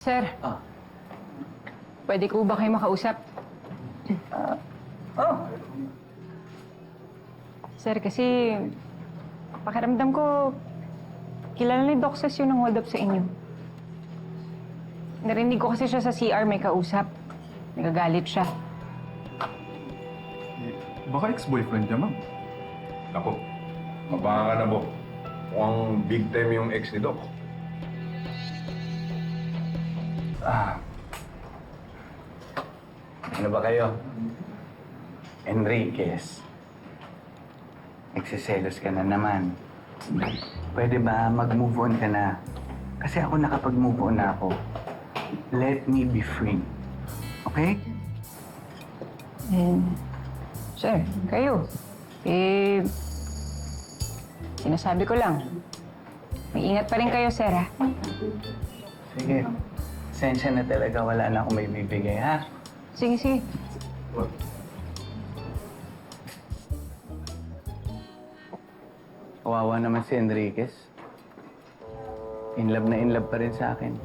Sir, pwede ko ba kayo makausap? Oh, Sir, kasi pakiramdam ko, kilala ni Doc Ses yung nang-hold up sa inyo. Narinig ko kasi siya sa CR may kausap. Nagagalit siya. Baka ex-boyfriend niya, ma'am. Ako, mabaka ka na mo. Mukhang big time yung ex ni Doc. ano ba kayo? Enriquez. Nagsiselos ka na naman. Pwede ba mag-move on ka na? Kasi ako nakapag-move on na ako. Let me be free. Okay? Sir, kayo. Sinasabi ko lang. Mag-ingat pa rin kayo, sir, ha? Sige. Sensya na talaga. Wala na akong may bibigay, ha? Sige, sige. Kawawa naman si Enriquez. In love na in love pa rin sa akin.